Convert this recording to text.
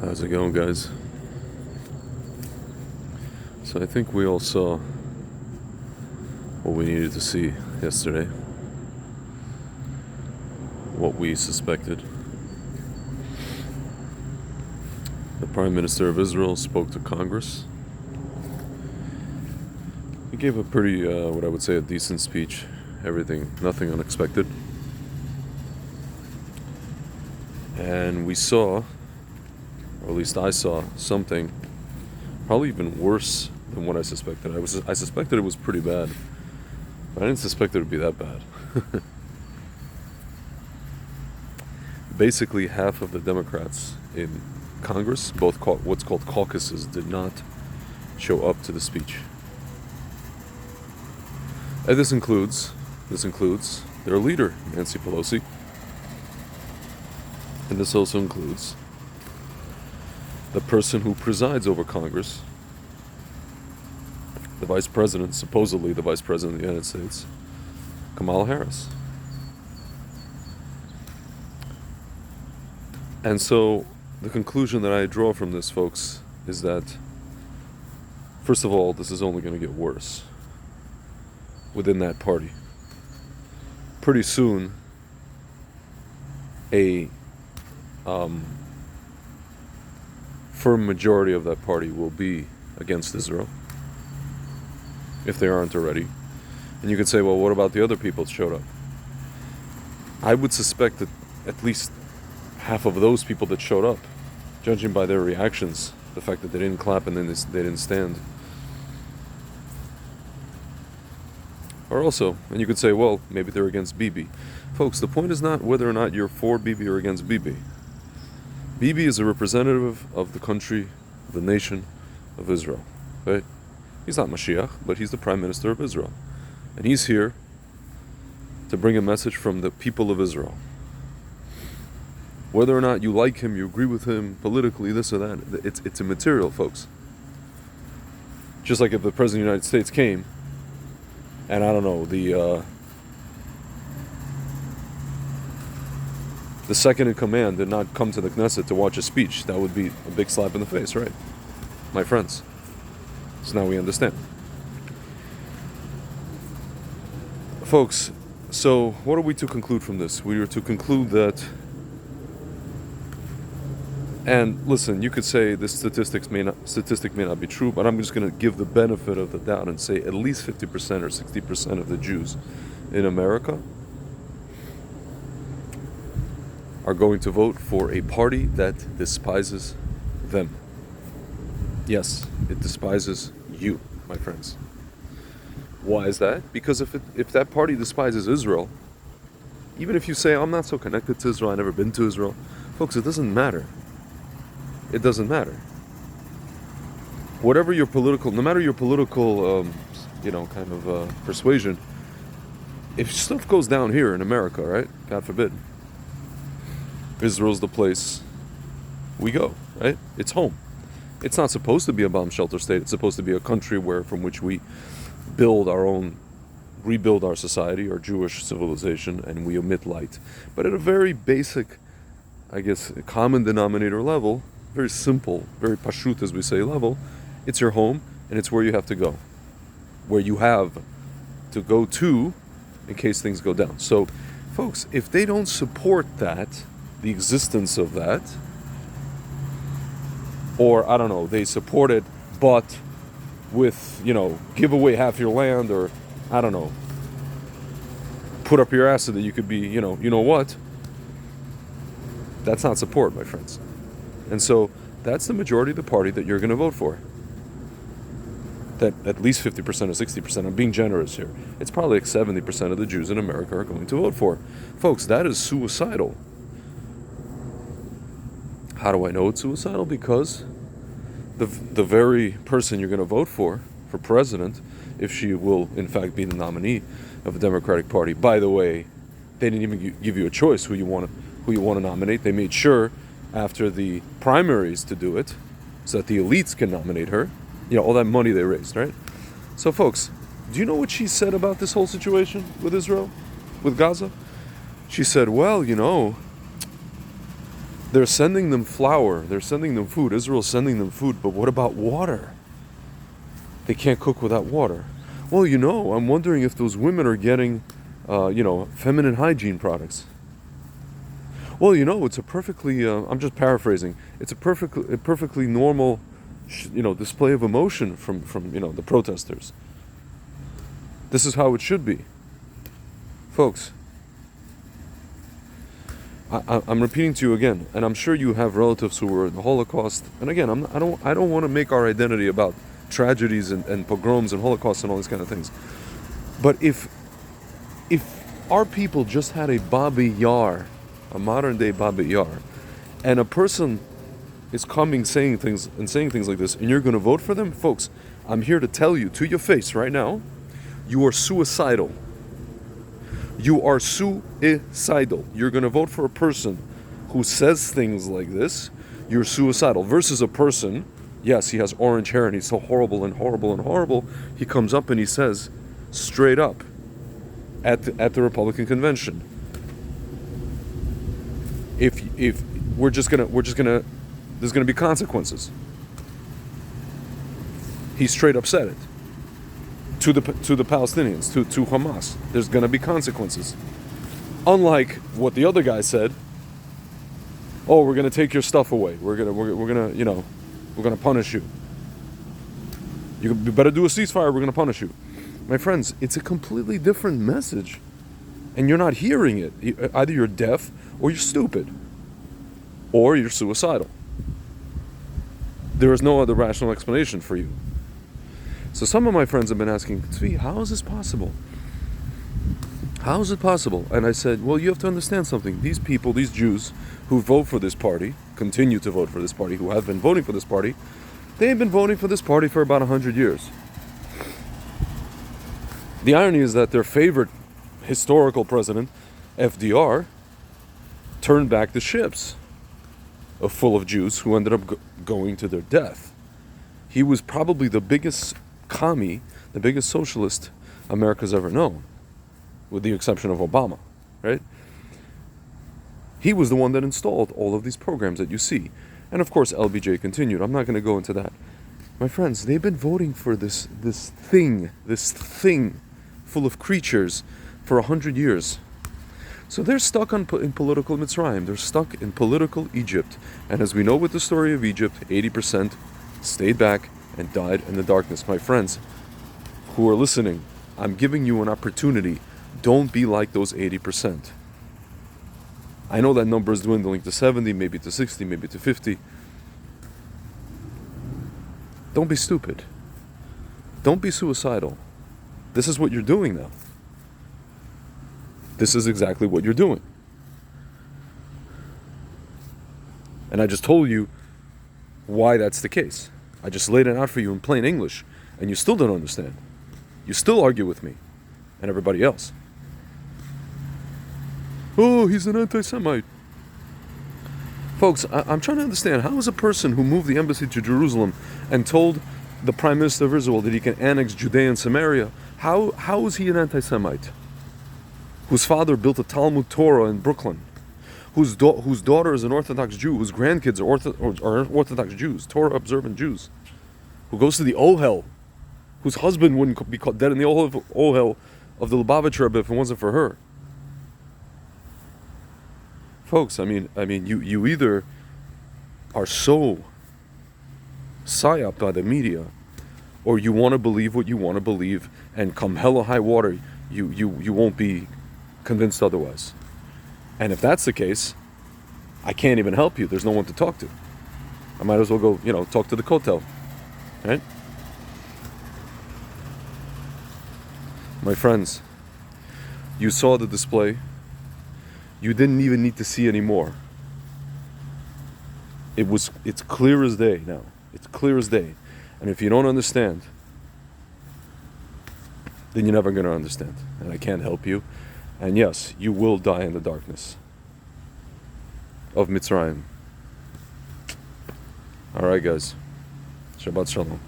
How's it going, guys? So I think we all saw what we needed to see yesterday. What we suspected. The Prime Minister of Israel spoke to Congress. He gave a pretty, what I would say, a decent speech. Nothing unexpected. And we saw, or at least I saw, something probably even worse than what I suspected. I suspected it was pretty bad, but I didn't suspect it would be that bad. Basically, half of the Democrats in Congress, what's called caucuses, did not show up to the speech. And this includes their leader, Nancy Pelosi. And this also includes the person who presides over Congress, the vice president, supposedly the vice president of the United States, Kamala Harris. And so the conclusion that I draw from this, folks, is that, first of all, this is only going to get worse within that party. Pretty soon, a firm majority of that party will be against Israel, if they aren't already. And you could say, well, what about the other people that showed up? I would suspect that at least half of those people that showed up, judging by their reactions, the fact that they didn't clap and then they didn't stand, are also, and you could say, well, maybe they're against Bibi. Folks, the point is not whether or not you're for Bibi or against Bibi. Bibi is a representative of the country, of the nation of Israel, right? He's not Mashiach, but he's the Prime Minister of Israel. And he's here to bring a message from the people of Israel. Whether or not you like him, you agree with him politically, this or that, it's immaterial, folks. Just like if the President of the United States came, and I don't know, the second in command did not come to the Knesset to watch a speech, that would be a big slap in the face, right? My friends. So now we understand. Folks, so what are we to conclude from this? We are to conclude that, and listen, you could say this statistic may not be true, but I'm just going to give the benefit of the doubt and say at least 50% or 60% of the Jews in America are going to vote for a party that despises them. Yes, it despises you, my friends. Why is that? Because if that party despises Israel, even if you say, I'm not so connected to Israel, I've never been to Israel, folks, it doesn't matter. It doesn't matter. Whatever your political, no matter your political, persuasion, if stuff goes down here in America, right? God forbid, Israel's the place we go, right? It's home. It's not supposed to be a bomb shelter state. It's supposed to be a country from which we rebuild our society, our Jewish civilization, and we emit light. But at a very basic, I guess, common denominator level, very simple, very pashut, as we say, level, it's your home, and it's where you have to go. Where you have to go to in case things go down. So, folks, if they don't support that, the existence of that, or, I don't know, they support it, but with, give away half your land, or, I don't know, put up your ass so that you could be, you know what? That's not support, my friends. And so that's the majority of the party that you're going to vote for. That at least 50% or 60%, I'm being generous here, it's probably like 70% of the Jews in America are going to vote for. Folks, that is suicidal. How do I know it's suicidal? Because the very person you're going to vote for president, if she will in fact be the nominee of the Democratic Party, by the way, they didn't even give you a choice who you want to nominate. They made sure after the primaries to do it so that the elites can nominate her. All that money they raised, right? So folks, do you know what she said about this whole situation with Israel, with Gaza? She said, well, They're sending them flour. They're sending them food. Israel's sending them food. But what about water? They can't cook without water. Well, I'm wondering if those women are getting, feminine hygiene products. Well, it's a perfectly, I'm just paraphrasing, it's a perfectly normal, display of emotion from the protesters. This is how it should be. Folks, I'm repeating to you again, and I'm sure you have relatives who were in the Holocaust. And again, I don't want to make our identity about tragedies and pogroms and Holocausts and all these kind of things. But if our people just had a Babi Yar, a modern day Babi Yar, and a person is coming saying things like this, and you're going to vote for them, folks, I'm here to tell you to your face right now, you are suicidal. You are suicidal. You're going to vote for a person who says things like this. You're suicidal. Versus a person, yes, he has orange hair and he's so horrible and horrible and horrible. He comes up and he says, straight up, at the Republican convention, if there's gonna be consequences. He straight up said it. To the Palestinians, to Hamas, there's going to be consequences. Unlike what the other guy said, oh, we're going to take your stuff away. We're going to punish you. You better do a ceasefire. We're going to punish you. My friends, it's a completely different message, and you're not hearing it. Either you're deaf, or you're stupid, or you're suicidal. There is no other rational explanation for you. So some of my friends have been asking, Tzvi, how is this possible? How is it possible? And I said, well, you have to understand something. These people, these Jews who vote for this party, continue to vote for this party, who have been voting for this party, they've been voting for this party for about 100 years. The irony is that their favorite historical president, FDR, turned back the ships full of Jews who ended up going to their death. He was probably the biggest commie, the biggest socialist America's ever known, with the exception of Obama, right? He was the one that installed all of these programs that you see. And of course, LBJ continued. I'm not going to go into that. My friends, they've been voting for this thing full of creatures for 100 years. So they're stuck in political Mitzrayim. They're stuck in political Egypt. And as we know with the story of Egypt, 80% stayed back and died in the darkness. My friends who are listening, I'm giving you an opportunity. Don't be like those 80%. I know that number is dwindling to 70, maybe to 60, maybe to 50. Don't be stupid. Don't be suicidal. This is what you're doing now. This is exactly what you're doing. And I just told you why that's the case. I just laid it out for you in plain English, and you still don't understand. You still argue with me and everybody else. Oh, he's an anti-Semite. Folks, I'm trying to understand, how is a person who moved the embassy to Jerusalem and told the Prime Minister of Israel that he can annex Judea and Samaria, how is he an anti-Semite? Whose father built a Talmud Torah in Brooklyn, whose daughter is an Orthodox Jew, whose grandkids are Orthodox Jews, Torah observant Jews, who goes to the Ohel, whose husband wouldn't be caught dead in the Ohel of the Lubavitch Rebbe if it wasn't for her. Folks, I mean, you either are so psyoped by the media, or you want to believe what you want to believe, and come hell or high water, you won't be convinced otherwise. And if that's the case, I can't even help you. There's no one to talk to. I might as well go, talk to the Kotel, right? My friends, you saw the display. You didn't even need to see any more. It's clear as day now. It's clear as day. And if you don't understand, then you're never going to understand. And I can't help you. And yes, you will die in the darkness of Mitzrayim. All right, guys. Shabbat Shalom.